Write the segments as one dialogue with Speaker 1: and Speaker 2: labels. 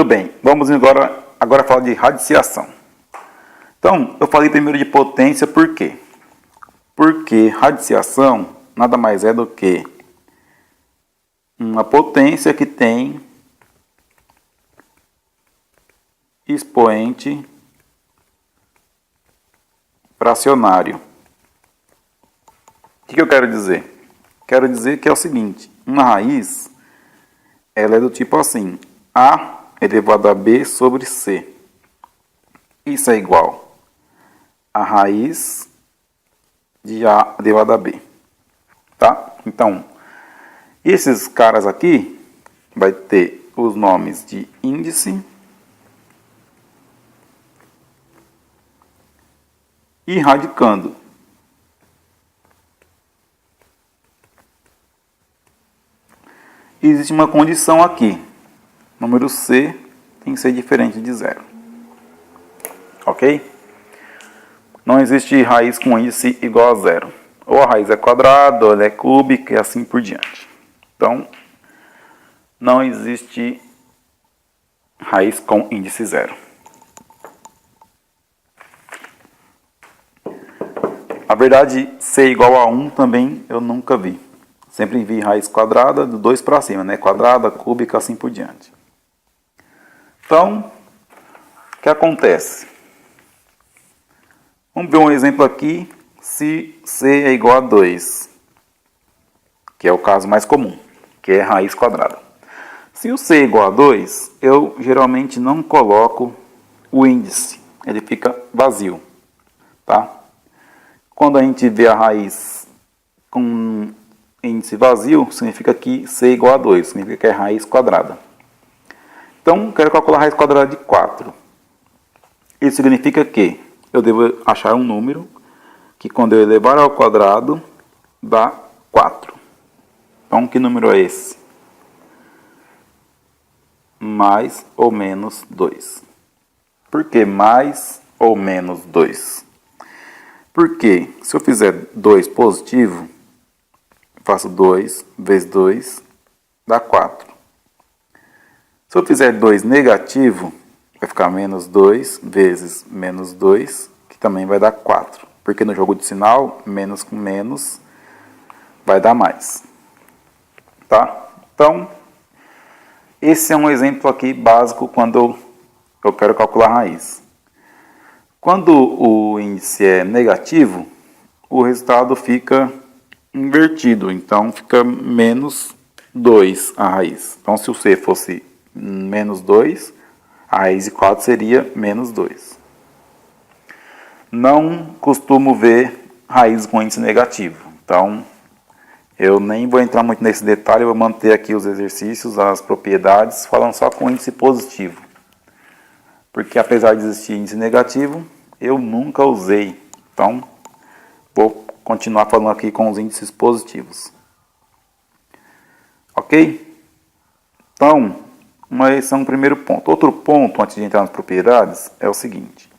Speaker 1: bem, vamos agora falar de radiciação. Então, eu falei primeiro de potência por quê? Porque radiciação nada mais é do que uma potência que tem expoente fracionário. O que eu quero dizer? Quero dizer que é o seguinte, uma raiz, ela é do tipo assim, A elevado a B sobre C. Isso é igual a raiz de A elevado a B. Tá? Então, esses caras aqui vai ter os nomes de índice e radicando. Existe uma condição aqui. Número C tem que ser diferente de zero. Ok? Não existe raiz com índice igual a zero. Ou a raiz é quadrada, ou ela é cúbica e assim por diante. Então, não existe raiz com índice zero. A verdade, C igual a 1 também eu nunca vi. Sempre vi raiz quadrada, do 2 para cima, né? Quadrada, cúbica, assim por diante. Então, o que acontece? Vamos ver um exemplo aqui, se C é igual a 2, que é o caso mais comum, que é raiz quadrada. Se o C é igual a 2, eu geralmente não coloco o índice, ele fica vazio, tá? Quando a gente vê a raiz com índice vazio, significa que C é igual a 2, significa que é raiz quadrada. Então, quero calcular a raiz quadrada de 4. Isso significa que eu devo achar um número que quando eu elevar ao quadrado dá 4. Então, que número é esse? Mais ou menos 2. Por que mais ou menos 2? Porque se eu fizer 2 positivo, faço 2 vezes 2, dá 4. Se eu fizer 2 negativo, vai ficar menos 2 vezes menos 2, que também vai dar 4. Porque no jogo de sinal, menos com menos vai dar mais. Tá? Então, esse é um exemplo aqui básico quando eu quero calcular a raiz. Quando o índice é negativo, o resultado fica invertido, então fica menos 2 a raiz. Então, se o C fosse menos 2, a raiz de 4 seria menos 2. Não costumo ver raiz com índice negativo, então eu nem vou entrar muito nesse detalhe, eu vou manter aqui os exercícios, as propriedades, falando só com índice positivo. Porque apesar de existir índice negativo, eu nunca usei. Então, vou continuar falando aqui com os índices positivos. Ok? Então, esse é um primeiro ponto. Outro ponto, antes de entrar nas propriedades, é o seguinte.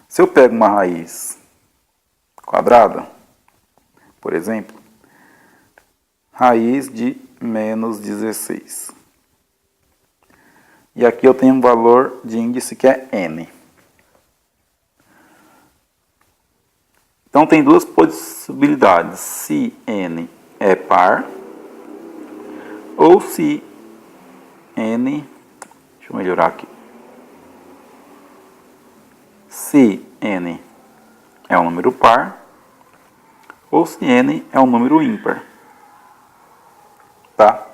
Speaker 1: Se eu pego uma raiz quadrada, por exemplo, raiz de menos 16. E aqui eu tenho um valor de índice que é n. Então tem duas possibilidades, se n é par ou se n, deixa eu melhorar aqui, se n é um número par ou se n é um número ímpar, tá?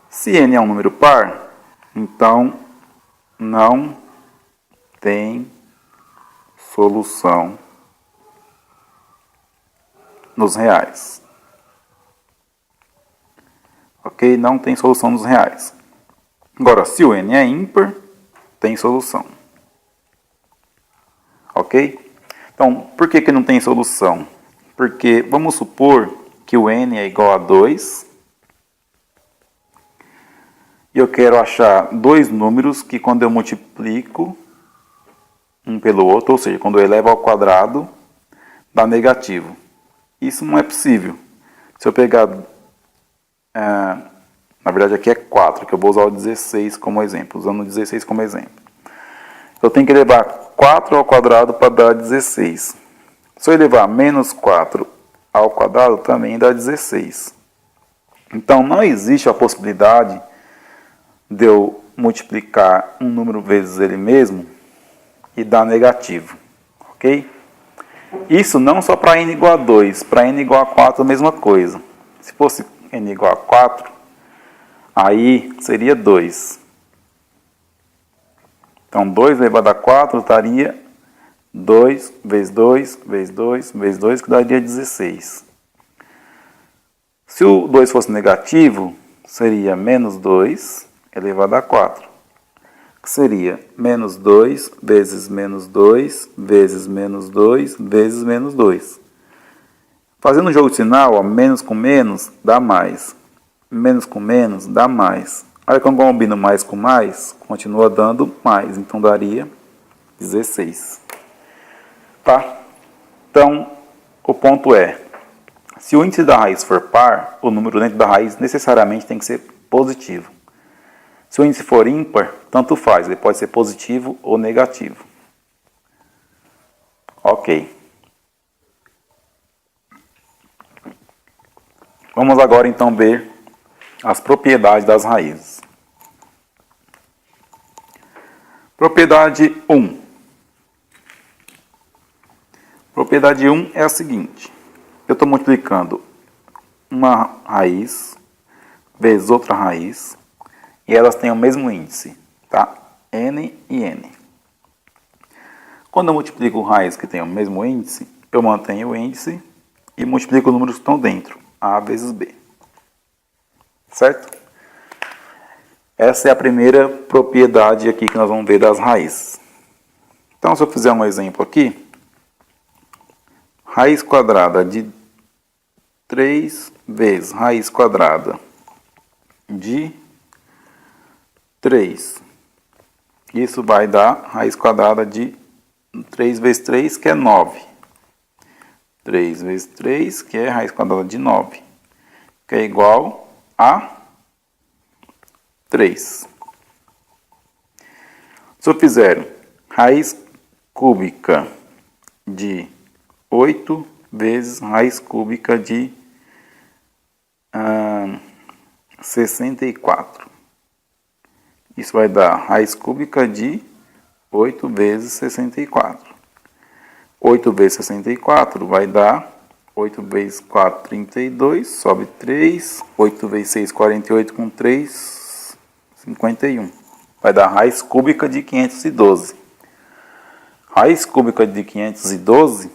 Speaker 1: Se n é um número par, então não tem solução nos reais. Ok? Não tem solução nos reais. Agora, se o n é ímpar, tem solução. Ok? Então, por que não tem solução? Porque vamos supor que o n é igual a 2 e eu quero achar dois números que quando eu multiplico um pelo outro, ou seja, quando eu elevo ao quadrado, dá negativo. Isso não é possível. Se eu pegar, Na verdade aqui é 4, que eu vou usar o 16 como exemplo. Usando o 16 como exemplo. Eu tenho que elevar 4 ao quadrado para dar 16. Se eu elevar menos 4 ao quadrado, também dá 16. Então, não existe a possibilidade de eu multiplicar um número vezes ele mesmo e dar negativo. Ok? Isso não só para n igual a 2. Para n igual a 4, a mesma coisa. Se fosse n igual a 4, aí seria 2. Então, 2 elevado a 4 daria 2 vezes 2, vezes 2, vezes 2, que daria 16. Se o 2 fosse negativo, seria menos 2 elevado a 4. Que seria menos 2 vezes menos 2, vezes menos 2, vezes menos 2. Fazendo o jogo de sinal, ó, menos com menos dá mais. Menos com menos dá mais. Olha que eu combino mais com mais, continua dando mais. Então, daria 16. Tá? Então, o ponto é, se o índice da raiz for par, o número dentro da raiz necessariamente tem que ser positivo. Se o índice for ímpar, tanto faz, ele pode ser positivo ou negativo. Ok. Vamos agora então ver as propriedades das raízes. Propriedade 1. Propriedade 1 é a seguinte. Eu estou multiplicando uma raiz vezes outra raiz e elas têm o mesmo índice, tá? N e N. Quando eu multiplico raiz que tem o mesmo índice, eu mantenho o índice e multiplico os números que estão dentro, A vezes B. Certo? Essa é a primeira propriedade aqui que nós vamos ver das raízes. Então, se eu fizer um exemplo aqui, raiz quadrada de 3 vezes raiz quadrada de 3. Isso vai dar raiz quadrada de 3 vezes 3, que é 9. 3 vezes 3, que é raiz quadrada de 9, que é igual a 3. Se eu fizer raiz cúbica de 8 vezes raiz cúbica de 64. Isso vai dar raiz cúbica de 8 vezes 64. 8 vezes 64 vai dar 8 vezes 4, 32, sobe 3. 8 vezes 6, 48, com 3, 51. Vai dar raiz cúbica de 512. Raiz cúbica de 512,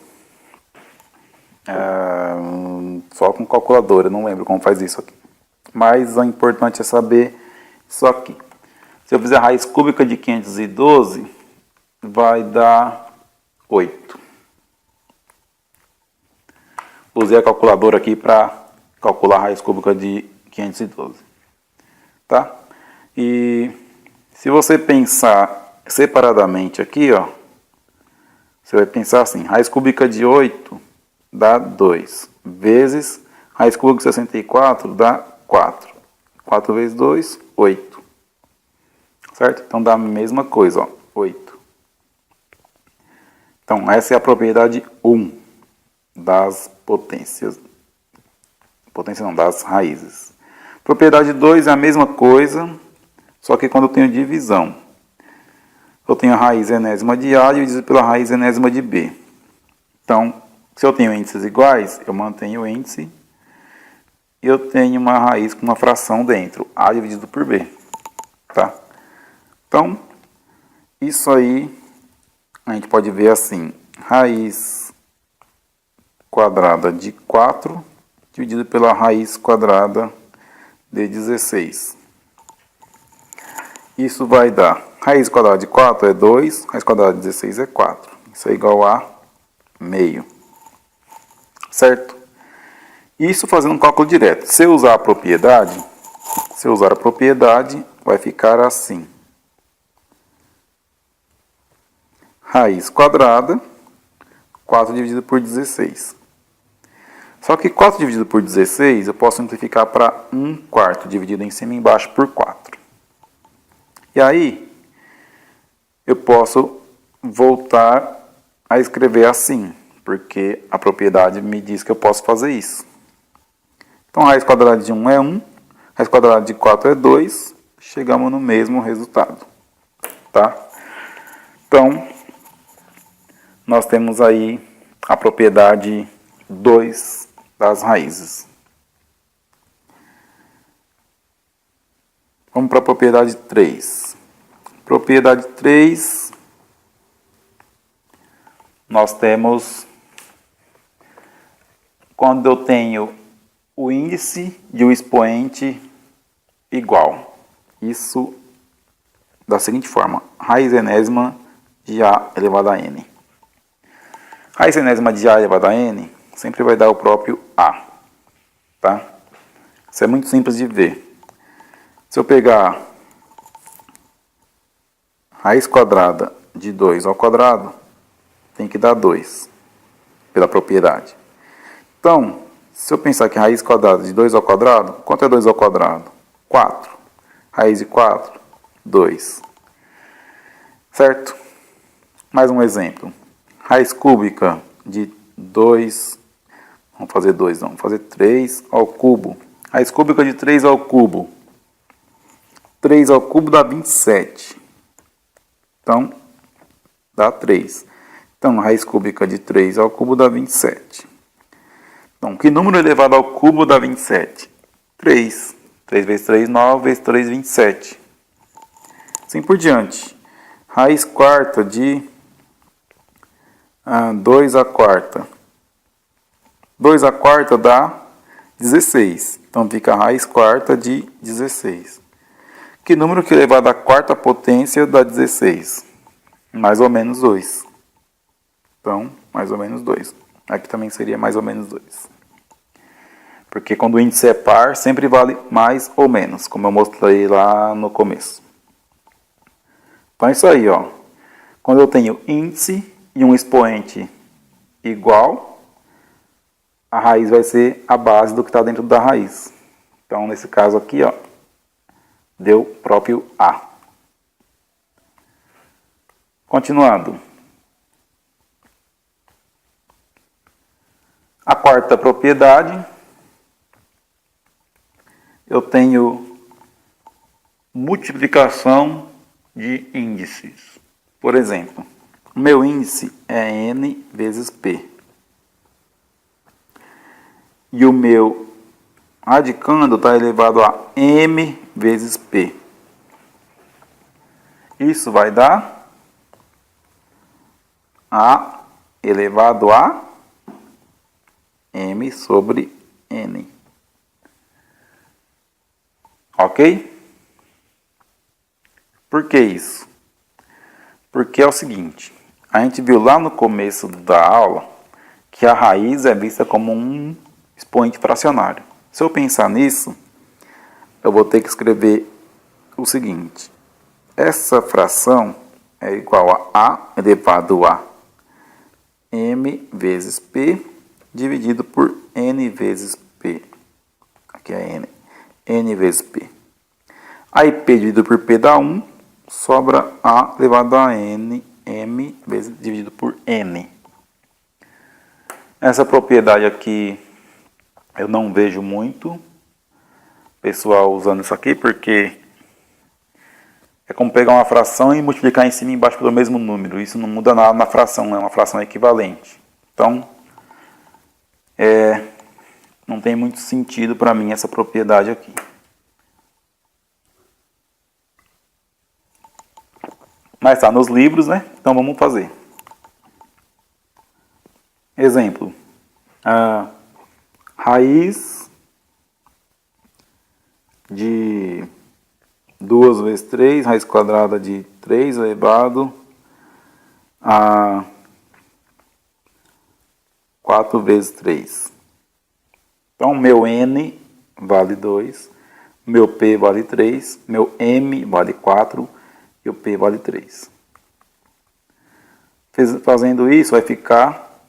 Speaker 1: só com calculadora, não lembro como faz isso aqui. Mas o importante é saber isso aqui. Se eu fizer raiz cúbica de 512, vai dar 8. Usei a calculadora aqui para calcular a raiz cúbica de 512. Tá? E se você pensar separadamente aqui, ó, você vai pensar assim, raiz cúbica de 8 dá 2, vezes raiz cúbica de 64 dá 4. 4 vezes 2, 8. Certo? Então dá a mesma coisa, ó, 8. Então essa é a propriedade 1 das potências. Potência não, das raízes. Propriedade 2 é a mesma coisa, só que quando eu tenho divisão. Eu tenho a raiz enésima de A dividido pela raiz enésima de B. Então, se eu tenho índices iguais, eu mantenho o índice e eu tenho uma raiz com uma fração dentro, A dividido por B. Tá? Então, isso aí a gente pode ver assim, raiz quadrada de 4 dividido pela raiz quadrada de 16. Isso vai dar, raiz quadrada de 4 é 2, raiz quadrada de 16 é 4. Isso é igual a meio. Certo? Isso fazendo um cálculo direto. Se eu usar a propriedade, vai ficar assim. Raiz quadrada, 4 dividido por 16. Só que 4 dividido por 16, eu posso simplificar para 1/4, dividido em cima e embaixo por 4. E aí, eu posso voltar a escrever assim, porque a propriedade me diz que eu posso fazer isso. Então, raiz quadrada de 1 é 1, raiz quadrada de 4 é 2, chegamos no mesmo resultado, tá? Então, nós temos aí a propriedade 2 das raízes. Vamos para a propriedade 3. Propriedade 3, nós temos quando eu tenho o índice e o expoente igual. Isso da seguinte forma: raiz enésima de A elevado a N. Raiz enésima de A elevado a N sempre vai dar o próprio A. Tá? Isso é muito simples de ver. Se eu pegar raiz quadrada de 2 ao quadrado, tem que dar 2, pela propriedade. Então, se eu pensar que raiz quadrada de 2 ao quadrado, quanto é 2 ao quadrado? 4. Raiz de 4, 2. Certo? Mais um exemplo. Raiz cúbica de 2, vamos fazer 2 não, vamos fazer 3 ao cubo. Raiz cúbica de 3 ao cubo. 3 ao cubo dá 27. Então, dá 3. Então, raiz cúbica de 3 ao cubo dá 27. Então, que número elevado ao cubo dá 27? 3. 3 vezes 3, 9, vezes 3, 27. Assim por diante. Raiz quarta de 2 à quarta. 2 à quarta dá 16. Então, fica a raiz quarta de 16. Que número que elevado à quarta potência dá 16? Mais ou menos 2. Então, mais ou menos 2. Aqui também seria mais ou menos 2. Porque quando o índice é par, sempre vale mais ou menos, como eu mostrei lá no começo. Então é isso aí, ó. Quando eu tenho índice e um expoente igual, a raiz vai ser a base do que está dentro da raiz. Então, nesse caso aqui, ó, deu próprio A. Continuando. A quarta propriedade, eu tenho multiplicação de índices. Por exemplo, o meu índice é N vezes P. E o meu radicando está elevado a M vezes P. Isso vai dar A elevado a M sobre N. Ok? Por que isso? Porque é o seguinte, a gente viu lá no começo da aula que a raiz é vista como um expoente fracionário. Se eu pensar nisso, eu vou ter que escrever o seguinte: essa fração é igual a elevado a M vezes P dividido por N vezes P. Aqui é N. N vezes P. Aí P dividido por P dá 1, sobra A elevado a N, M vezes dividido por N. Essa propriedade aqui eu não vejo muito pessoal usando isso aqui, porque é como pegar uma fração e multiplicar em cima e embaixo pelo mesmo número. Isso não muda nada na fração, é uma fração equivalente. Então, não tem muito sentido para mim essa propriedade aqui. Mas está nos livros, né? Então vamos fazer. Exemplo. A raiz de 2 vezes 3, raiz quadrada de 3 elevado a 4 vezes 3. Então, meu N vale 2, meu P vale 3, meu M vale 4 e o P vale 3. Fazendo isso, vai ficar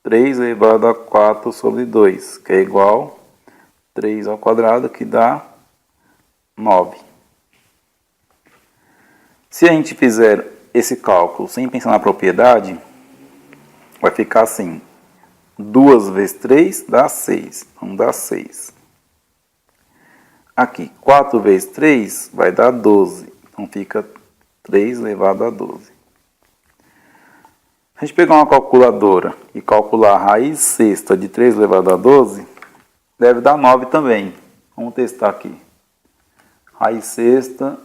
Speaker 1: 3 elevado a 4 sobre 2, que é igual a 3 ao quadrado, que dá 9. Se a gente fizer esse cálculo sem pensar na propriedade, vai ficar assim. 2 vezes 3 dá 6. Então dá 6. Aqui, 4 vezes 3 vai dar 12. Então fica 3 elevado a 12. Se a gente pegar uma calculadora e calcular a raiz sexta de 3 elevado a 12, deve dar 9 também. Vamos testar aqui. Raiz sexta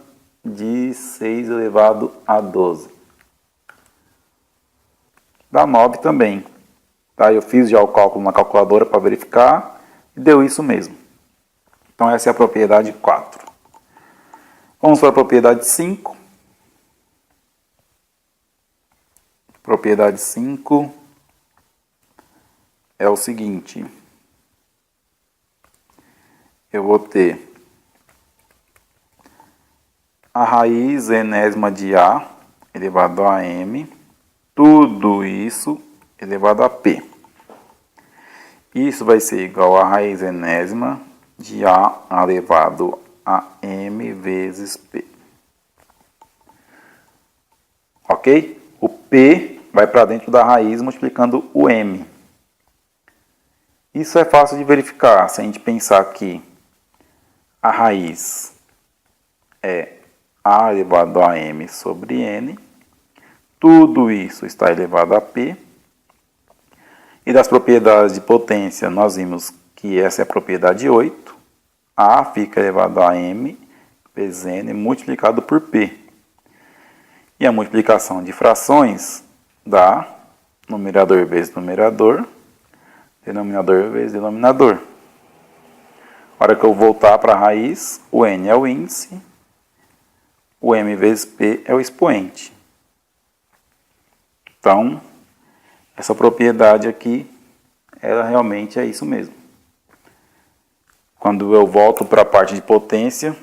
Speaker 1: de 6 elevado a 12. Dá 9 também. Tá? Eu fiz já o cálculo na calculadora para verificar e deu isso mesmo. Então essa é a propriedade 4. Vamos para a propriedade 5. Propriedade 5 é o seguinte. Eu vou ter a raiz enésima de A elevado a M, tudo isso elevado a P. Isso vai ser igual a raiz enésima de A elevado a M vezes P. Ok? O P vai para dentro da raiz multiplicando o M. Isso é fácil de verificar se a gente pensar que a raiz é A elevado a M sobre N. Tudo isso está elevado a P. E das propriedades de potência, nós vimos que essa é a propriedade 8. A fica elevado a M vezes N multiplicado por P. E a multiplicação de frações dá numerador vezes numerador, denominador vezes denominador. Na hora que eu voltar para a raiz, o N é o índice, o M vezes P é o expoente. Então, essa propriedade aqui, ela realmente é isso mesmo. Quando eu volto para a parte de potência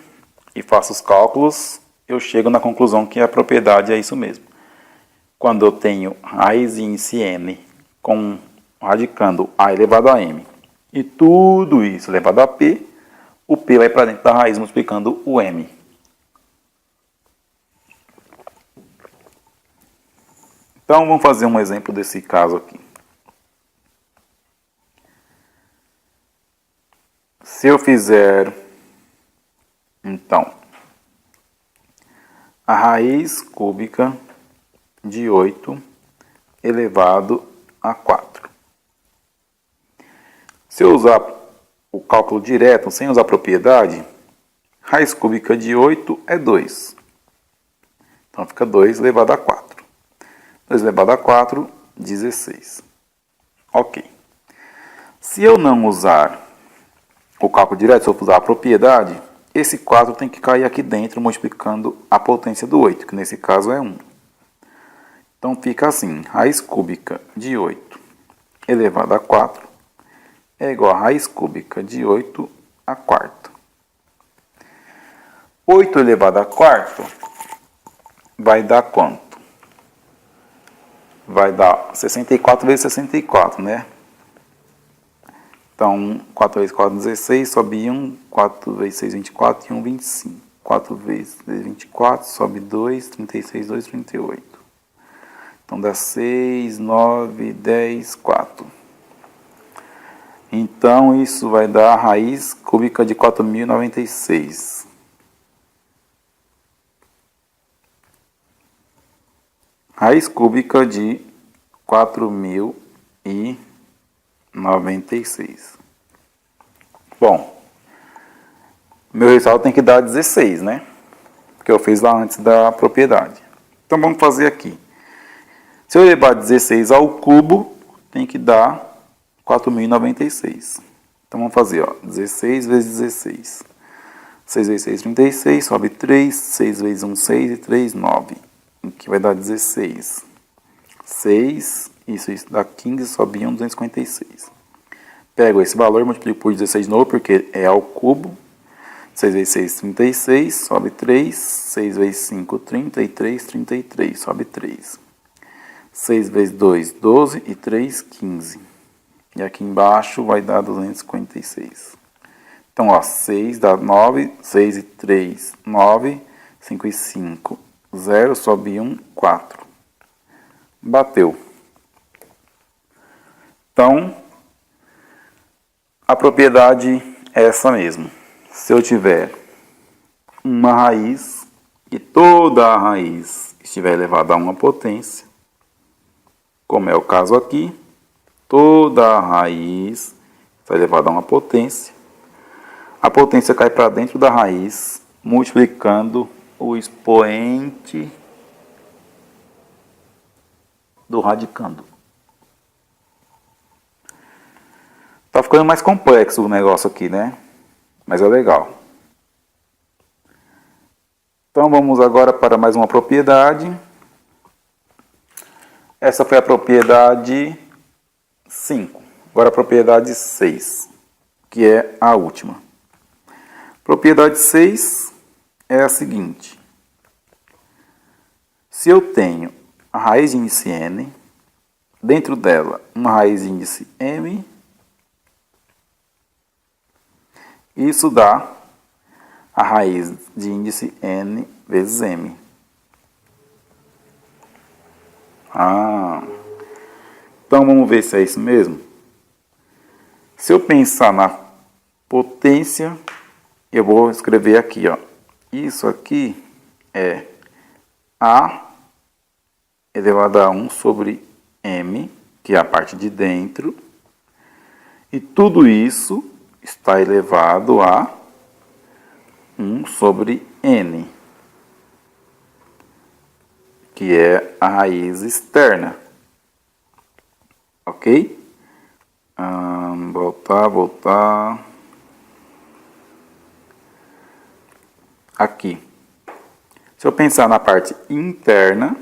Speaker 1: e faço os cálculos, eu chego na conclusão que a propriedade é isso mesmo. Quando eu tenho raiz índice N radicando A elevado a M e tudo isso elevado a P, o P vai para dentro da raiz multiplicando o M. Então, vamos fazer um exemplo desse caso aqui. Se eu fizer, então, a raiz cúbica de 8 elevado a 4. Se eu usar o cálculo direto, sem usar propriedade, raiz cúbica de 8 é 2. Então, fica 2 elevado a 4. 2 elevado a 4, 16. Ok. Se eu não usar o cálculo direto, se eu usar a propriedade, esse 4 tem que cair aqui dentro, multiplicando a potência do 8, que nesse caso é 1. Então fica assim, raiz cúbica de 8 elevado a 4 é igual a raiz cúbica de 8 a quarta. 8 elevado a quarto vai dar quanto? Vai dar 64 vezes 64, né? Então, 4 vezes 4, 16, sobe 1, 4 vezes 6, 24 e 1, 25. 4 vezes 24, sobe 2, 36, 2, 38. Então, dá 6, 9, 10, 4. Então, isso vai dar a raiz cúbica de 4.096. Raiz cúbica de 4.096. Bom, meu resultado tem que dar 16, né? Porque eu fiz lá antes da propriedade. Então, vamos fazer aqui. Se eu levar 16 ao cubo, tem que dar 4.096. Então, vamos fazer, ó, 16 vezes 16. 6 vezes 6, 36, sobe 3. 6 vezes 1, 6 e 3, 9. Que vai dar 16. 6, isso dá 15, sobe 1, 256. Pego esse valor, multiplico por 16 de novo, porque é ao cubo. 6 vezes 6, 36, sobe 3. 6 vezes 5, 33, 33, sobe 3. 6 vezes 2, 12 e 3, 15. E aqui embaixo vai dar 256. Então, ó, 6 dá 9, 6 e 3, 9, 5 e 5, 0, sobe 1, 4. Bateu. Então, a propriedade é essa mesmo. Se eu tiver uma raiz e toda a raiz estiver elevada a uma potência, como é o caso aqui, toda a raiz está elevada a uma potência, a potência cai para dentro da raiz, multiplicando o expoente do radicando. Tá ficando mais complexo o negócio aqui, né? Mas é legal. Então vamos agora para mais uma propriedade. Essa foi a propriedade 5. Agora a propriedade 6, que é a última. Propriedade 6 é a seguinte. Se eu tenho a raiz de índice n, dentro dela uma raiz de índice m, isso dá a raiz de índice n vezes m. Então vamos ver se é isso mesmo. Se eu pensar na potência, eu vou escrever aqui, ó. Isso aqui é a elevado a 1 sobre m, que é a parte de dentro. E tudo isso está elevado a 1 sobre n, que é a raiz externa. Ok? Voltar. Aqui. Se eu pensar na parte interna,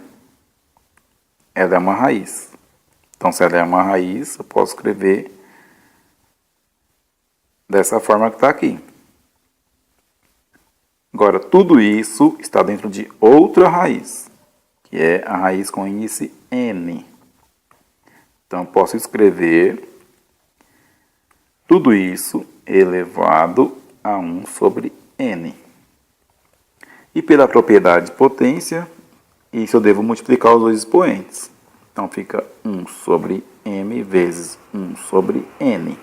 Speaker 1: ela é uma raiz. Então, se ela é uma raiz, eu posso escrever dessa forma que está aqui. Agora, tudo isso está dentro de outra raiz, que é a raiz com índice n. Então, eu posso escrever tudo isso elevado a 1 sobre n. E pela propriedade de potência, isso eu devo multiplicar os dois expoentes. Então, fica 1 sobre m vezes 1 sobre n.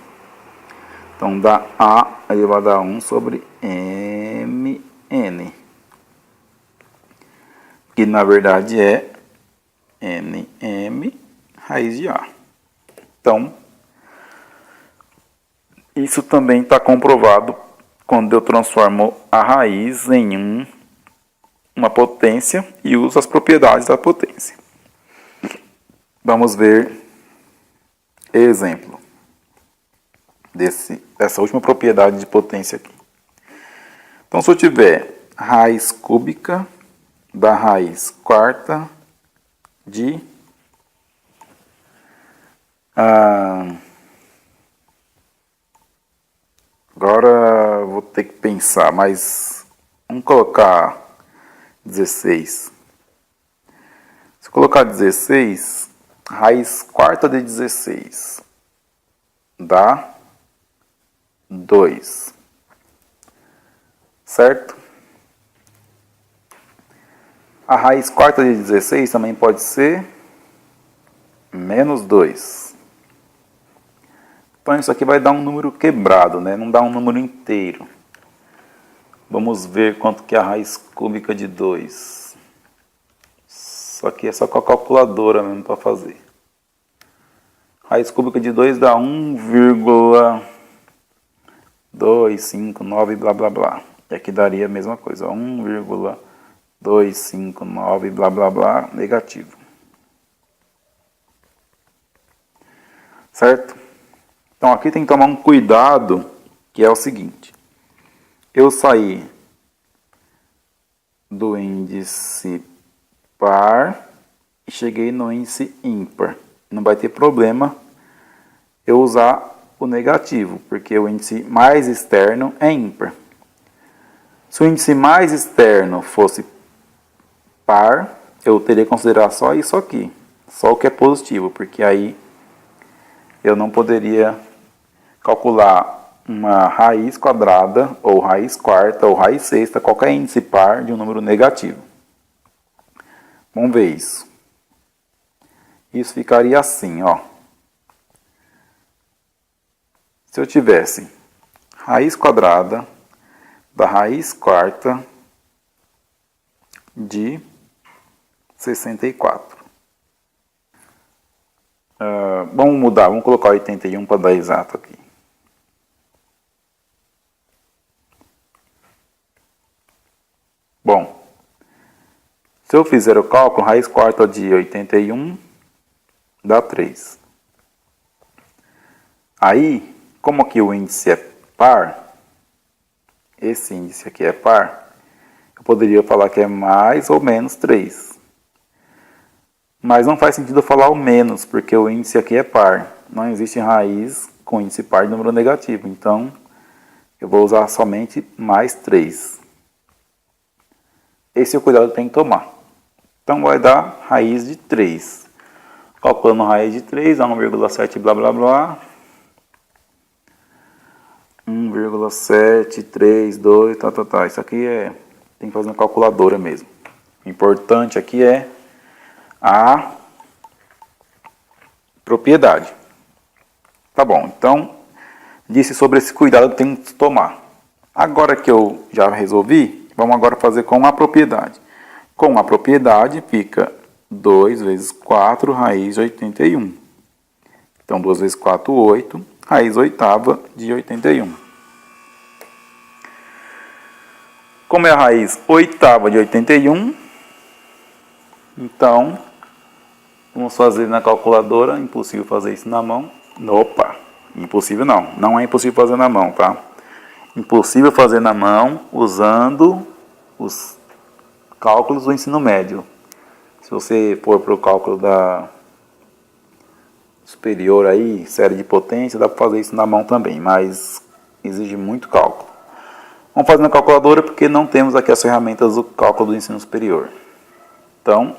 Speaker 1: Então, dá a elevado a 1 sobre mn. Que, na verdade, é nm raiz de a. Então, isso também está comprovado quando eu transformo a raiz em uma potência e uso as propriedades da potência. Vamos ver exemplo dessa última propriedade de potência aqui. Então, se eu tiver raiz cúbica da raiz quarta de agora vou ter que pensar, mas vamos colocar 16. Se eu colocar 16, raiz quarta de 16 dá 2. Certo? A raiz quarta de 16 também pode ser menos 2. Então, isso aqui vai dar um número quebrado, né? Não dá um número inteiro. Vamos ver quanto que é a raiz cúbica de 2. Isso aqui é só com a calculadora mesmo para fazer. Raiz cúbica de 2 dá 1,259 blá blá blá. E aqui daria a mesma coisa, 1,259 blá blá blá negativo. Certo? Então, aqui tem que tomar um cuidado, que é o seguinte. Eu saí do índice par e cheguei no índice ímpar. Não vai ter problema eu usar o negativo, porque o índice mais externo é ímpar. Se o índice mais externo fosse par, eu teria que considerar só isso aqui. Só o que é positivo, porque aí eu não poderia calcular uma raiz quadrada, ou raiz quarta, ou raiz sexta, qualquer índice par de um número negativo. Vamos ver isso. Isso ficaria assim, ó. Se eu tivesse raiz quadrada da raiz quarta de 64. Vamos mudar, vamos colocar 81 para dar exato aqui. Bom, se eu fizer o cálculo, raiz quarta de 81 dá 3. Aí, como aqui o índice é par, esse índice aqui é par, eu poderia falar que é mais ou menos 3. Mas não faz sentido eu falar o menos, porque o índice aqui é par. Não existe raiz com índice par de número negativo. Então, eu vou usar somente mais 3. Esse é o cuidado que tem que tomar. Então, vai dar raiz de 3. Calculando raiz de 3, dá 1,7 blá blá blá. 1,732, tá. Isso aqui tem que fazer na calculadora mesmo. O importante aqui é a propriedade. Tá bom, então, disse sobre esse cuidado que tem que tomar. Agora que eu já resolvi, vamos agora fazer com a propriedade. Com a propriedade fica 2 vezes 4 raiz de 81. Então, 2 vezes 4, 8, raiz oitava de 81. Como é a raiz oitava de 81, então, vamos fazer na calculadora. Impossível fazer isso na mão. Opa, impossível não. Não é impossível fazer na mão, tá? Impossível fazer na mão usando os cálculos do ensino médio. Se você for para o cálculo da superior aí, série de potência, dá para fazer isso na mão também, mas exige muito cálculo. Vamos fazer na calculadora porque não temos aqui as ferramentas do cálculo do ensino superior. Então,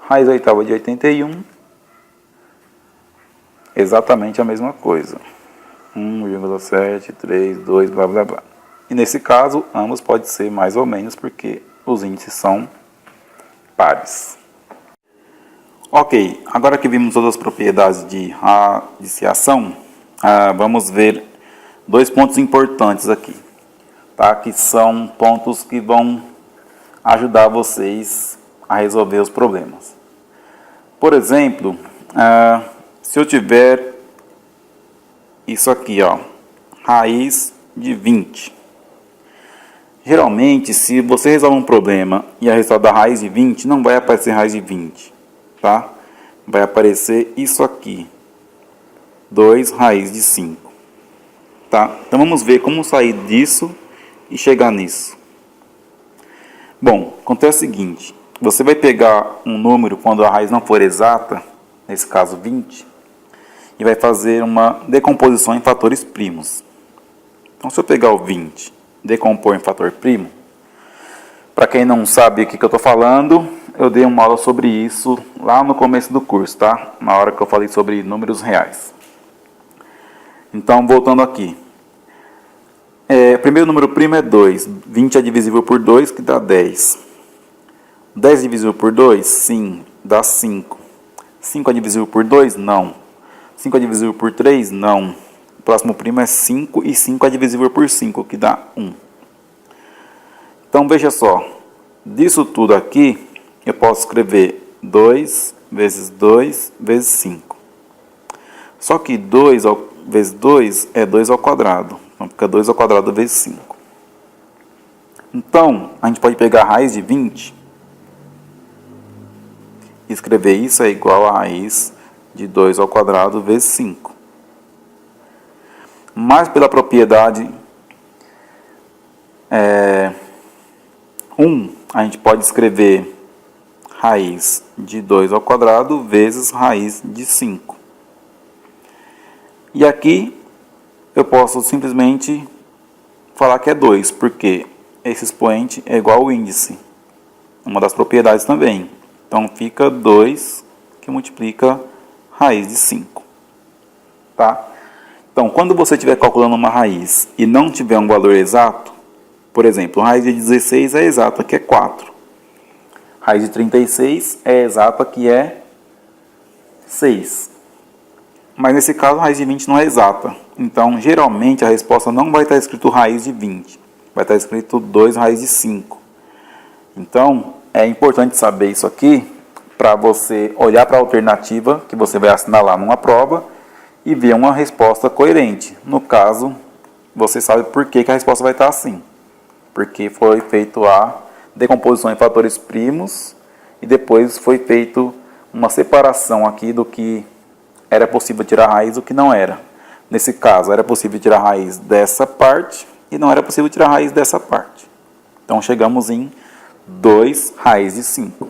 Speaker 1: raiz oitava de 81, exatamente a mesma coisa. 1,732, blá blá blá. E nesse caso, ambos podem ser mais ou menos porque os índices são pares. Ok, agora que vimos todas as propriedades de radiciação, vamos ver dois pontos importantes aqui, tá? Que são pontos que vão ajudar vocês a resolver os problemas. Por exemplo, se eu tiver isso aqui, ó, raiz de 20. Geralmente, se você resolve um problema e a resposta da raiz de 20, não vai aparecer raiz de 20, tá? Vai aparecer isso aqui, 2 raiz de 5, tá? Então vamos ver como sair disso e chegar nisso. Bom, acontece o seguinte, você vai pegar um número quando a raiz não for exata, nesse caso 20, e vai fazer uma decomposição em fatores primos. Então, se eu pegar o 20 e decompor em fator primo, para quem não sabe o que eu estou falando, eu dei uma aula sobre isso lá no começo do curso, tá? Na hora que eu falei sobre números reais. Então, voltando aqui. O primeiro número primo é 2. 20 é divisível por 2, que dá 10. 10 é divisível por 2? Sim, dá 5. 5 é divisível por 2? Não. 5 é divisível por 3? Não. O próximo primo é 5 e 5 é divisível por 5, que dá 1. Então, veja só. Disso tudo aqui, eu posso escrever 2 vezes 2 vezes 5. Só que 2 vezes 2 é 2 ao quadrado. Então, fica 2 ao quadrado vezes 5. Então, a gente pode pegar a raiz de 20 e escrever isso é igual a raiz de 2 ao quadrado vezes 5. Mas pela propriedade 1, a gente pode escrever raiz de 2 ao quadrado vezes raiz de 5. E aqui eu posso simplesmente falar que é 2, porque esse expoente é igual ao índice. Uma das propriedades também. Então fica 2 que multiplica raiz de 5. tá? Então, quando você estiver calculando uma raiz e não tiver um valor exato, por exemplo, a raiz de 16 é exata, que é 4. A raiz de 36 é exata, que é 6. Mas nesse caso, a raiz de 20 não é exata. Então, geralmente, a resposta não vai estar escrito raiz de 20. Vai estar escrito 2 raiz de 5. Então, é importante saber isso aqui para você olhar para a alternativa que você vai assinalar numa prova e ver uma resposta coerente. No caso, você sabe por que a resposta vai estar assim. Porque foi feito a decomposição em fatores primos e depois foi feito uma separação aqui do que era possível tirar raiz e do que não era. Nesse caso, era possível tirar raiz dessa parte e não era possível tirar raiz dessa parte. Então, chegamos em 2 raiz de 5.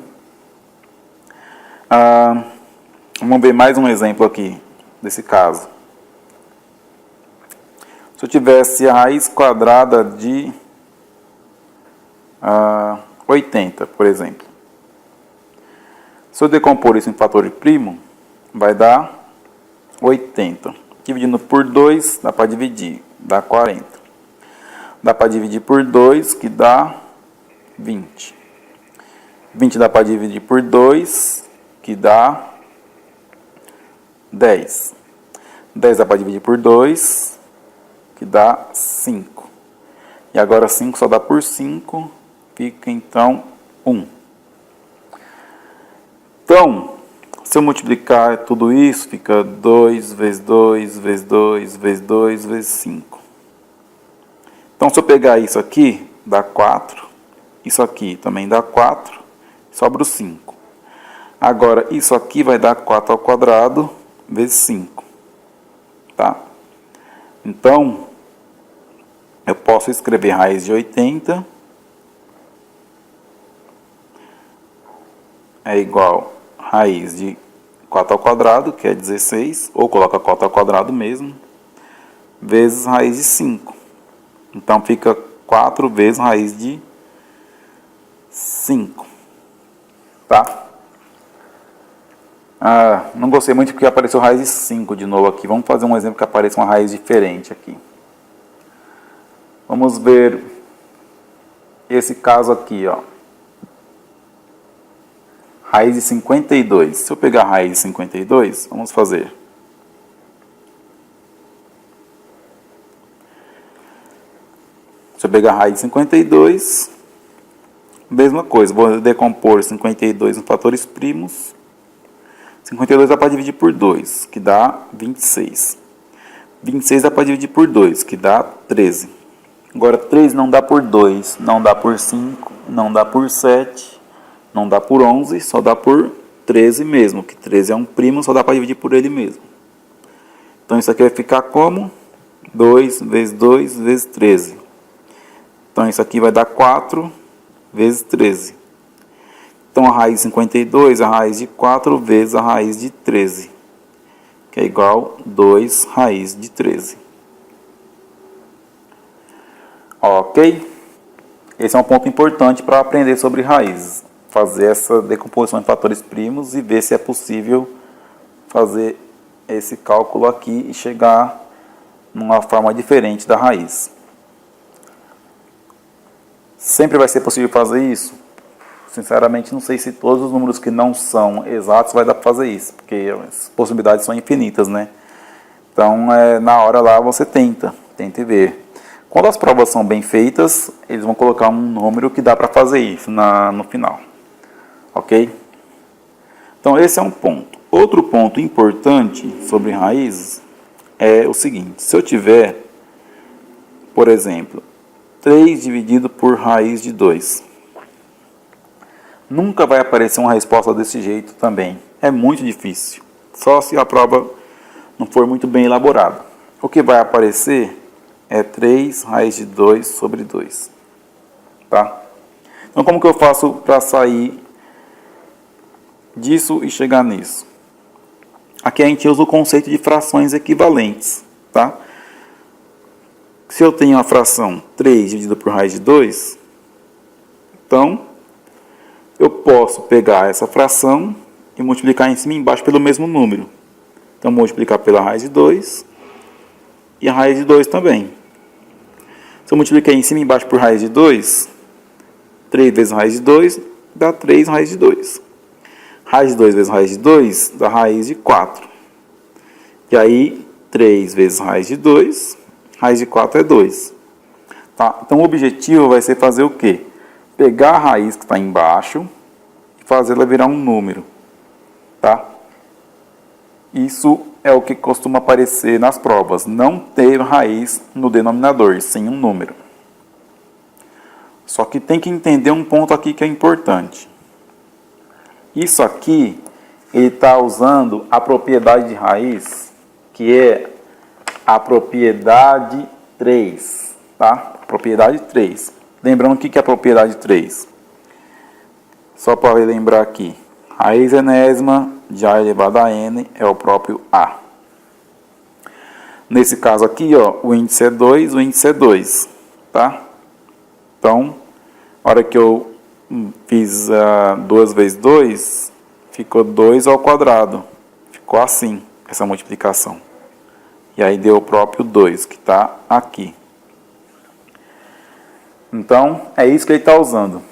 Speaker 1: Vamos ver mais um exemplo aqui desse caso. Se eu tivesse a raiz quadrada de 80, por exemplo. Se eu decompor isso em fator primo, vai dar 80. Dividindo por 2, dá para dividir, dá 40. Dá para dividir por 2, que dá 20. 20 dá para dividir por 2, que dá 10. 10 dá para dividir por 2, que dá 5. E agora 5 só dá por 5, fica então 1. Então, se eu multiplicar tudo isso, fica 2 vezes 2, vezes 2, vezes 2, vezes 5. Então, se eu pegar isso aqui, dá 4. Isso aqui também dá 4. Sobra o 5. Agora, isso aqui vai dar 4 ao quadrado vezes 5. Tá? Então, eu posso escrever raiz de 80 é igual a raiz de 4 ao quadrado, que é 16, ou coloca 4 ao quadrado mesmo, vezes raiz de 5. Então, fica 4 vezes raiz de 5. Tá? Não gostei muito porque apareceu raiz de 5 de novo aqui. Vamos fazer um exemplo que apareça uma raiz diferente aqui. Vamos ver esse caso aqui, ó. Raiz de 52. Se eu pegar a raiz de 52, vamos fazer. Se eu pegar a raiz de 52, mesma coisa. Vou decompor 52 em fatores primos. 52 dá para dividir por 2, que dá 26. 26 dá para dividir por 2, que dá 13. Agora, 3 não dá por 2, não dá por 5, não dá por 7, não dá por 11, só dá por 13 mesmo, que 13 é um primo, só dá para dividir por ele mesmo. Então, isso aqui vai ficar como 2 vezes 2 vezes 13. Então, isso aqui vai dar 4 vezes 13. Então, a raiz de 52 é a raiz de 4 vezes a raiz de 13, que é igual a 2 raiz de 13. Ok? Esse é um ponto importante para aprender sobre raízes. Fazer essa decomposição em fatores primos e ver se é possível fazer esse cálculo aqui e chegar numa forma diferente da raiz. Sempre vai ser possível fazer isso? Sinceramente, não sei se todos os números que não são exatos vai dar para fazer isso, porque as possibilidades são infinitas, né? Então, na hora lá você tente ver. Quando as provas são bem feitas, eles vão colocar um número que dá para fazer isso no final. Ok? Então, esse é um ponto. Outro ponto importante sobre raízes é o seguinte. Se eu tiver, por exemplo, 3 dividido por raiz de 2. Nunca vai aparecer uma resposta desse jeito também. É muito difícil. Só se a prova não for muito bem elaborada. O que vai aparecer é 3 raiz de 2 sobre 2. Tá? Então, como que eu faço para sair disso e chegar nisso? Aqui a gente usa o conceito de frações equivalentes. Tá? Se eu tenho a fração 3 dividido por raiz de 2, então eu posso pegar essa fração e multiplicar em cima e embaixo pelo mesmo número. Então, vou multiplicar pela raiz de 2 e a raiz de 2 também. Se eu multiplicar em cima e embaixo por raiz de 2, 3 vezes raiz de 2 dá 3 raiz de 2. Raiz de 2 vezes raiz de 2 dá raiz de 4. E aí, 3 vezes raiz de 2, raiz de 4 é 2. Tá? Então, o objetivo vai ser fazer o quê? Pegar a raiz que está embaixo e fazer ela virar um número. Tá? Isso é o que costuma aparecer nas provas. Não ter raiz no denominador, sim um número. Só que tem que entender um ponto aqui que é importante. Isso aqui, ele está usando a propriedade de raiz, que é a propriedade 3. Tá? Propriedade 3. Lembrando o que é a propriedade 3. Só para lembrar aqui. Raiz enésima de A elevado a N é o próprio A. Nesse caso aqui, ó, o índice é 2, o índice é 2. Tá? Então, na hora que eu fiz 2 vezes 2, ficou 2 ao quadrado. Ficou assim, essa multiplicação. E aí deu o próprio 2, que está aqui. Então, é isso que ele está usando.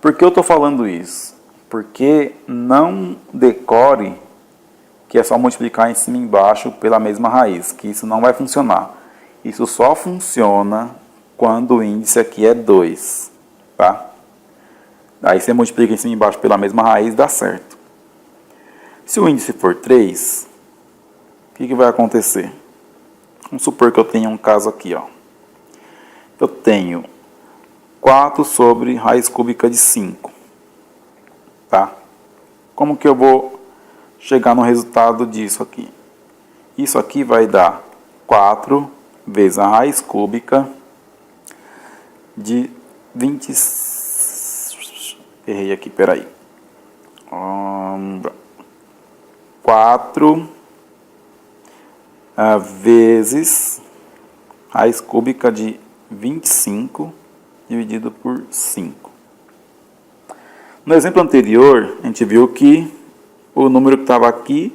Speaker 1: Por que eu estou falando isso? Porque não decore que é só multiplicar em cima e embaixo pela mesma raiz, que isso não vai funcionar. Isso só funciona quando o índice aqui é 2, tá? Aí você multiplica em cima e embaixo pela mesma raiz, dá certo. Se o índice for 3, o que vai acontecer? Vamos supor que eu tenha um caso aqui, ó. Eu tenho 4 sobre raiz cúbica de 5. Tá? Como que eu vou chegar no resultado disso aqui? Isso aqui vai dar 4 vezes a raiz cúbica de 20... Errei aqui, peraí. 4 vezes raiz cúbica de 25 dividido por 5. No exemplo anterior, a gente viu que o número que estava aqui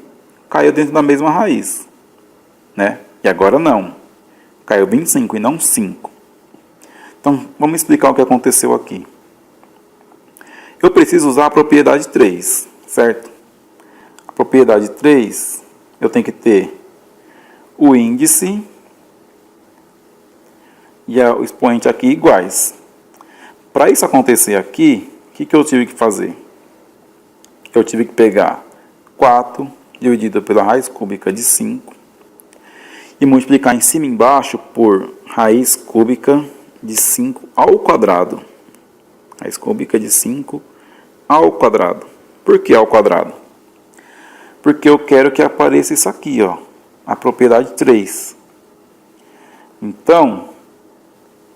Speaker 1: caiu dentro da mesma raiz, né? E agora não. Caiu 25 e não 5. Então, vamos explicar o que aconteceu aqui. Eu preciso usar a propriedade 3, certo? A propriedade 3, eu tenho que ter o índice e o expoente aqui iguais. Para isso acontecer aqui, o que eu tive que fazer? Eu tive que pegar 4 dividido pela raiz cúbica de 5 e multiplicar em cima e embaixo por raiz cúbica de 5 ao quadrado. Raiz cúbica de 5 ao quadrado. Por que ao quadrado? Porque eu quero que apareça isso aqui, ó, a propriedade 3. Então,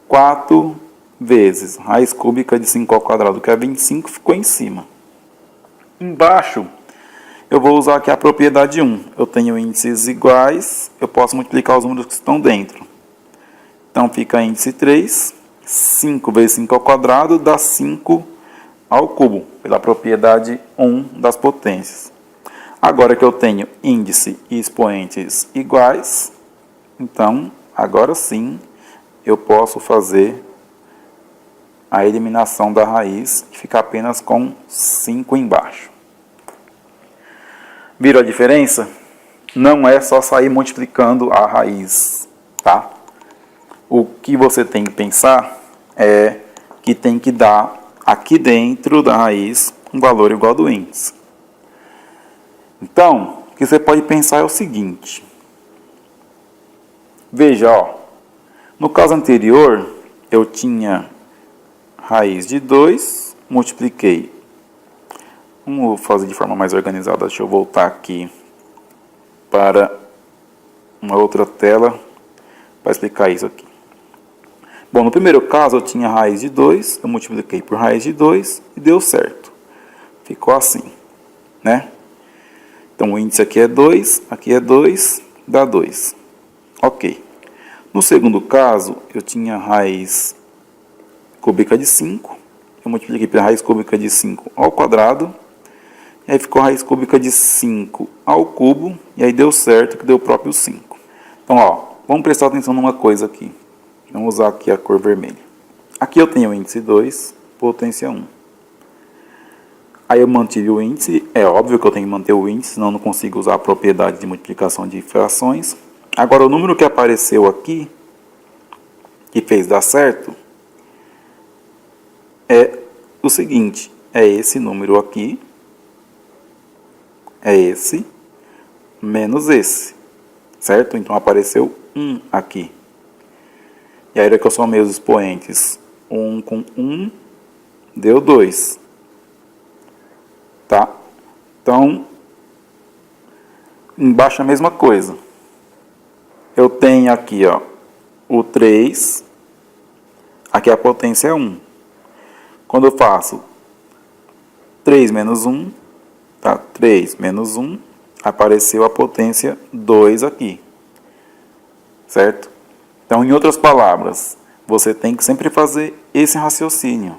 Speaker 1: 4 vezes raiz cúbica de 5 ao quadrado, que é 25, ficou em cima. Embaixo, eu vou usar aqui a propriedade 1. Eu tenho índices iguais, eu posso multiplicar os números que estão dentro. Então, fica índice 3, 5 vezes 5 ao quadrado dá 5 ao cubo, pela propriedade 1 das potências. Agora que eu tenho índice e expoentes iguais, então, agora sim, eu posso fazer a eliminação da raiz e ficar apenas com 5 embaixo. Viram a diferença? Não é só sair multiplicando a raiz, tá? O que você tem que pensar é que tem que dar aqui dentro da raiz um valor igual ao do índice. Então, o que você pode pensar é o seguinte. Veja, ó, no caso anterior, eu tinha raiz de 2, multipliquei. Vamos fazer de forma mais organizada. Deixa eu voltar aqui para uma outra tela para explicar isso aqui. Bom, no primeiro caso eu tinha raiz de 2, eu multipliquei por raiz de 2 e deu certo. Ficou assim, né? Então o índice aqui é 2, dá 2. Ok. No segundo caso, eu tinha raiz cúbica de 5. Eu multipliquei pela raiz cúbica de 5 ao quadrado. E aí ficou raiz cúbica de 5 ao cubo. E aí deu certo, que deu o próprio 5. Então, ó, vamos prestar atenção numa coisa aqui. Vamos usar aqui a cor vermelha. Aqui eu tenho o índice 2, potência 1. Aí eu mantive o índice. É óbvio que eu tenho que manter o índice, senão eu não consigo usar a propriedade de multiplicação de frações. Agora, o número que apareceu aqui, que fez dar certo, é o seguinte. É esse número aqui. É esse. Menos esse. Certo? Então, apareceu 1 aqui. E aí, que eu somei os expoentes. 1 com 1 deu 2. Tá? Então, embaixo a mesma coisa. Eu tenho aqui, ó, o 3. Aqui a potência é 1. Quando eu faço 3 menos 1, tá? 3 menos 1, apareceu a potência 2 aqui. Certo? Então, em outras palavras, você tem que sempre fazer esse raciocínio.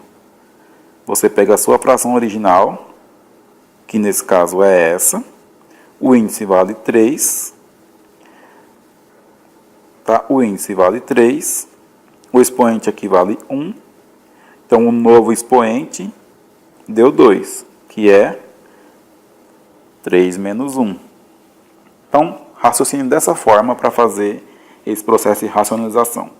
Speaker 1: Você pega a sua fração original, que nesse caso é essa. O índice vale 3. Tá? O índice vale 3. O expoente aqui vale 1. Então, o novo expoente deu 2, que é 3 menos 1. Então, raciocine dessa forma para fazer esse processo de racionalização.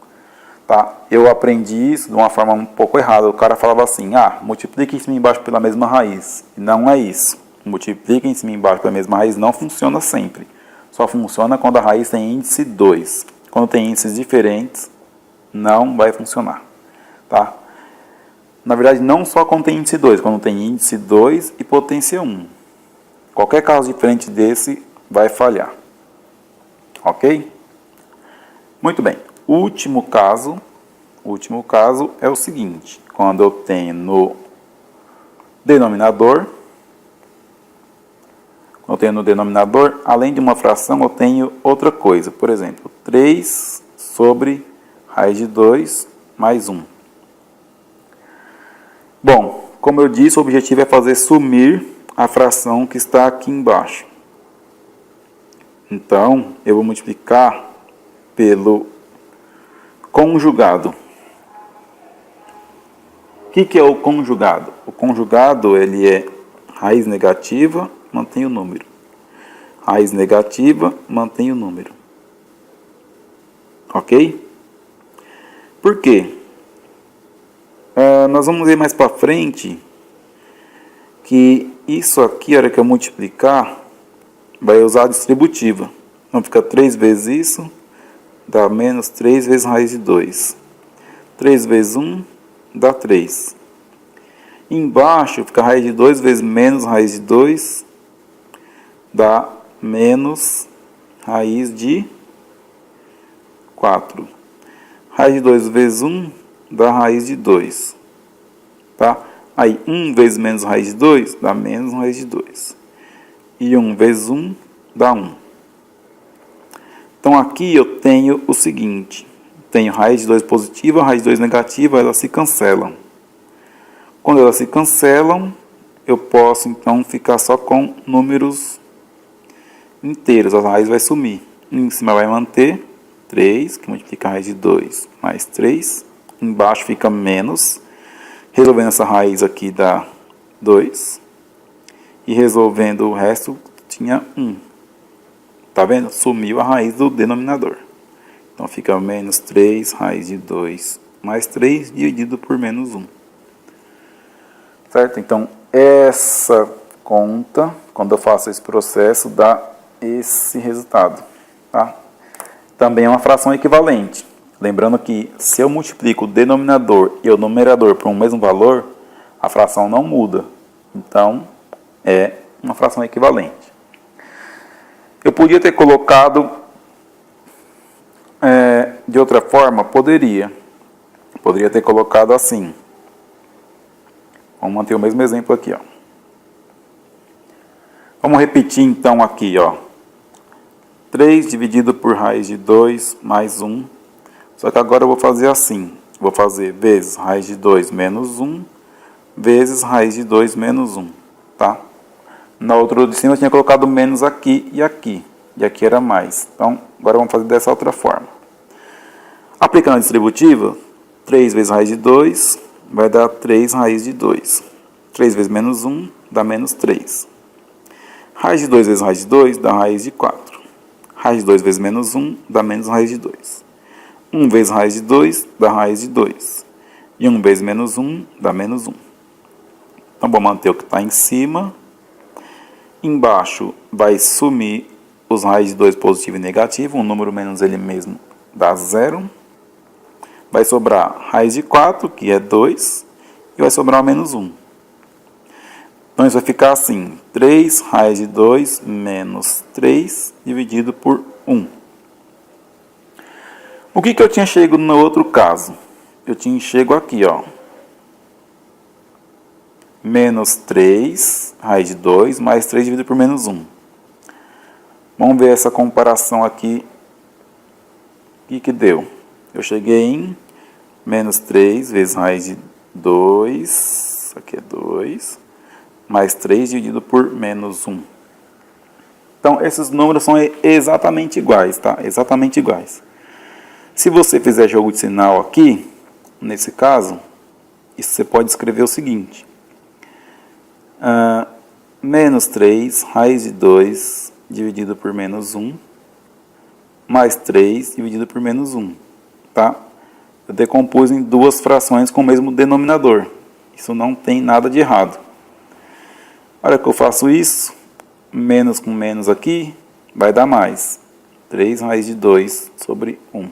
Speaker 1: Tá? Eu aprendi isso de uma forma um pouco errada. O cara falava assim, multiplica em cima e embaixo pela mesma raiz. Não é isso. Multiplica em cima e embaixo pela mesma raiz não funciona sempre. Só funciona quando a raiz tem índice 2. Quando tem índices diferentes, não vai funcionar. Tá? Na verdade, não só quando tem índice 2, quando tem índice 2 e potência 1. Qualquer caso diferente desse vai falhar. Ok? Muito bem. O último caso é o seguinte. Quando eu tenho no denominador, além de uma fração, eu tenho outra coisa. Por exemplo, 3 sobre raiz de 2 mais 1. Bom, como eu disse, o objetivo é fazer sumir a fração que está aqui embaixo. Então, eu vou multiplicar pelo conjugado. O que é o conjugado? O conjugado, ele é raiz negativa, mantém o número. Raiz negativa, mantém o número. Ok? Por quê? Nós vamos ver mais para frente que isso aqui, a hora que eu multiplicar, vai usar a distributiva. Então, fica 3 vezes isso, dá menos 3 vezes raiz de 2. 3 vezes 1, dá 3. Embaixo, fica raiz de 2 vezes menos raiz de 2, dá menos raiz de 4. Raiz de 2 vezes 1, dá raiz de 2. Tá? Aí, 1 vezes menos raiz de 2, dá menos raiz de 2. E 1 vezes 1, dá 1. Então, aqui eu tenho o seguinte. Tenho raiz de 2 positiva, raiz de 2 negativa, elas se cancelam. Quando elas se cancelam, eu posso, então, ficar só com números inteiros. A raiz vai sumir. Em cima vai manter 3, que multiplica a raiz de 2 mais 3. Embaixo fica menos. Resolvendo essa raiz aqui dá 2. E resolvendo o resto, tinha 1. Tá vendo? Sumiu a raiz do denominador. Então fica menos 3 raiz de 2 mais 3 dividido por menos 1. Certo? Então, essa conta, quando eu faço esse processo, dá esse resultado. Tá? Também é uma fração equivalente. Lembrando que se eu multiplico o denominador e o numerador por um mesmo valor, a fração não muda. Então, é uma fração equivalente. Eu podia ter colocado de outra forma? Poderia. Poderia ter colocado assim. Vamos manter o mesmo exemplo aqui, ó. Vamos repetir então aqui, ó. 3 dividido por raiz de 2 mais 1. Só que agora eu vou fazer assim. Vou fazer vezes raiz de 2 menos 1, vezes raiz de 2 menos 1. Tá? Na outra de cima eu tinha colocado menos aqui. E aqui era mais. Então, agora vamos fazer dessa outra forma. Aplicando a distributiva, 3 vezes raiz de 2 vai dar 3 raiz de 2. 3 vezes menos 1 dá menos 3. Raiz de 2 vezes raiz de 2 dá raiz de 4. Raiz de 2 vezes menos 1 dá menos raiz de 2. 1 vezes raiz de 2 dá raiz de 2. E 1 vezes menos 1 dá menos 1. Então, vou manter o que está em cima. Embaixo vai sumir os raiz de 2 positivo e negativo. Um número menos ele mesmo dá 0. Vai sobrar raiz de 4, que é 2. E vai sobrar menos 1. Então, isso vai ficar assim. 3 raiz de 2 menos 3 dividido por 1. O que eu tinha chego no outro caso? Eu tinha chego aqui, ó. Menos 3, raiz de 2, mais 3 dividido por menos 1. Vamos ver essa comparação aqui. O que deu? Eu cheguei em menos 3 vezes raiz de 2, aqui é 2, mais 3 dividido por menos 1. Então, esses números são exatamente iguais, tá? Exatamente iguais. Se você fizer jogo de sinal aqui, nesse caso, isso você pode escrever o seguinte. Menos 3 raiz de 2 dividido por menos 1 mais 3 dividido por menos 1, tá? Eu decompus em duas frações com o mesmo denominador. Isso não tem nada de errado. A hora que eu faço isso, menos com menos aqui, vai dar mais. 3 raiz de 2 sobre 1.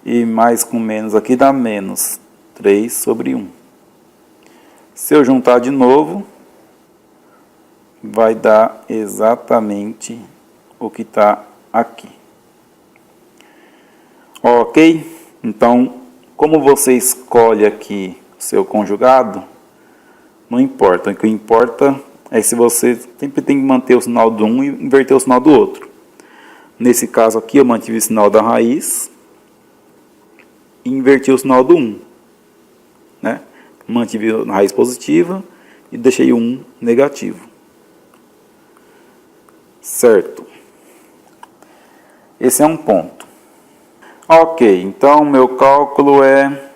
Speaker 1: E mais com menos aqui dá menos 3 sobre 1. Se eu juntar de novo, vai dar exatamente o que está aqui. Ok? Então, como você escolhe aqui o seu conjugado, não importa. O que importa é se você sempre tem que manter o sinal do um e inverter o sinal do outro. Nesse caso aqui, eu mantive o sinal da raiz e inverti o sinal do 1. Né? Mantive a raiz positiva e deixei o 1 negativo. Certo? Esse é um ponto. Ok, então meu cálculo é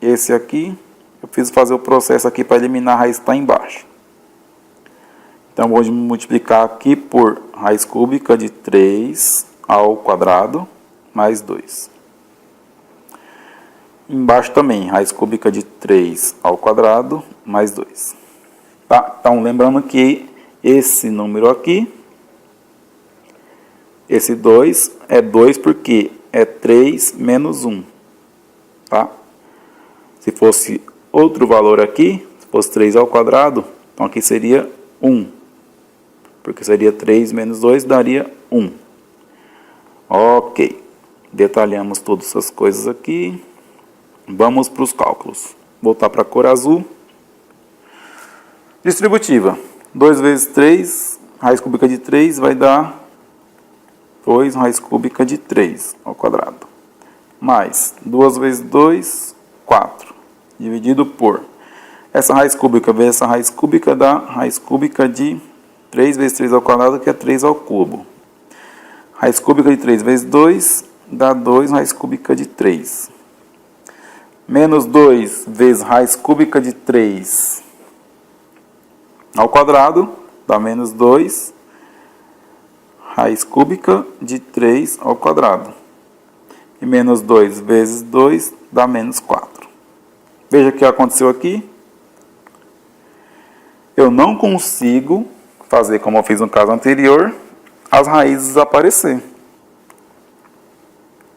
Speaker 1: esse aqui. Eu preciso fazer o processo aqui para eliminar a raiz que está embaixo. Então, vou multiplicar aqui por raiz cúbica de 3 ao quadrado mais 2. Embaixo também, raiz cúbica de 3 ao quadrado mais 2. Tá? Então, lembrando que esse número aqui, esse 2 é 2 porque é 3 menos 1. Tá? Se fosse outro valor aqui, se fosse 3 ao quadrado, então aqui seria 1. Porque seria 3 menos 2, daria 1. Ok. Detalhamos todas essas coisas aqui. Vamos para os cálculos. Voltar para a cor azul. Distributiva. 2 vezes 3, raiz cúbica de 3 vai dar 2 raiz cúbica de 3 ao quadrado. Mais 2 vezes 2, 4. Dividido por essa raiz cúbica vezes essa raiz cúbica dá raiz cúbica de 3 vezes 3 ao quadrado, que é 3 ao cubo. Raiz cúbica de 3 vezes 2 dá 2 raiz cúbica de 3. Menos 2 vezes raiz cúbica de 3 ao quadrado dá menos 2 raiz cúbica de 3 ao quadrado. E menos 2 vezes 2 dá menos 4. Veja o que aconteceu aqui. Eu não consigo fazer como eu fiz no caso anterior, as raízes aparecer.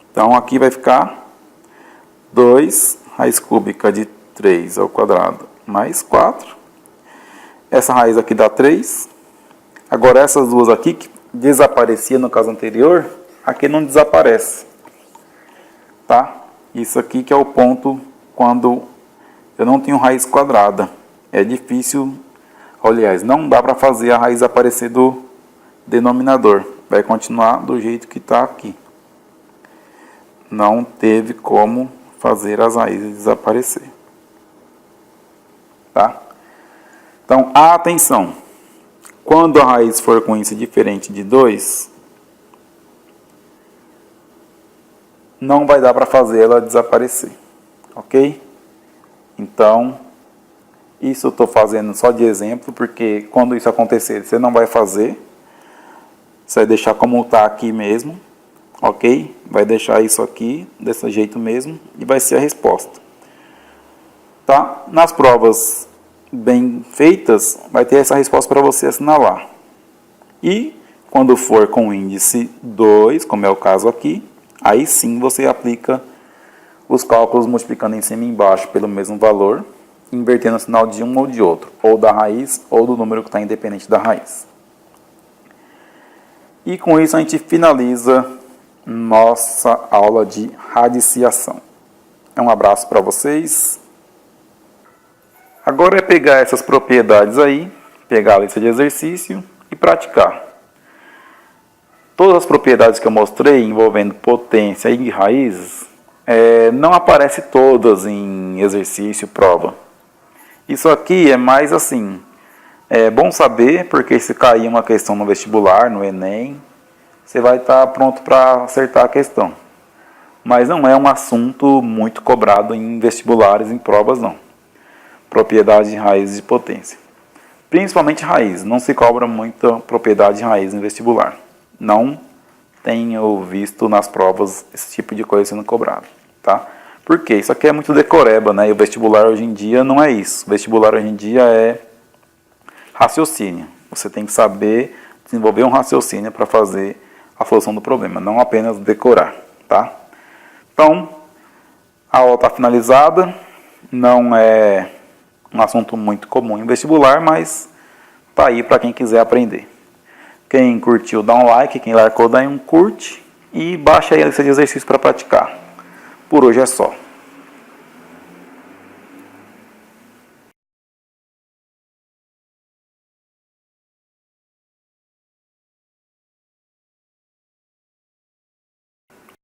Speaker 1: Então, aqui vai ficar 2 raiz cúbica de 3 ao quadrado mais 4. Essa raiz aqui dá 3. Agora, essas duas aqui, que desaparecia no caso anterior, aqui não desaparece. Tá? Isso aqui que é o ponto quando eu não tenho raiz quadrada. É difícil, aliás, não dá para fazer a raiz aparecer do denominador. Vai continuar do jeito que está aqui. Não teve como fazer as raízes desaparecer. Tá? Então, atenção. quando a raiz for com índice diferente de 2, não vai dar para fazer ela desaparecer, ok? Então, isso eu estou fazendo só de exemplo, porque quando isso acontecer, você não vai fazer. Você vai deixar como está aqui mesmo, ok? Vai deixar isso aqui, desse jeito mesmo, e vai ser a resposta. Tá? Nas provas bem feitas, vai ter essa resposta para você assinalar. E, quando for com índice 2, como é o caso aqui, aí sim você aplica os cálculos multiplicando em cima e embaixo pelo mesmo valor, invertendo o sinal de um ou de outro, ou da raiz ou do número que está independente da raiz. E com isso a gente finaliza nossa aula de radiciação. Um abraço para vocês. Agora é pegar essas propriedades aí, pegar a lista de exercício e praticar. Todas as propriedades que eu mostrei envolvendo potência e raízes, não aparecem todas em exercício, prova. Isso aqui é mais assim, é bom saber, porque se cair uma questão no vestibular, no Enem, você vai estar pronto para acertar a questão. Mas não é um assunto muito cobrado em vestibulares, em provas não. Propriedade de raiz e potência. Principalmente raiz, não se cobra muita propriedade de raiz em vestibular. Não tenho visto nas provas esse tipo de coisa sendo cobrado, tá? Porque isso aqui é muito decoreba, né? E o vestibular hoje em dia não é isso. O vestibular hoje em dia é raciocínio. Você tem que saber desenvolver um raciocínio para fazer a solução do problema, não apenas decorar, tá? Então, a aula está finalizada. Não é um assunto muito comum em vestibular, mas tá aí para quem quiser aprender. Quem curtiu, dá um like. Quem largou, dá um curte. E baixa aí a lista de exercícios para praticar. Por hoje é só.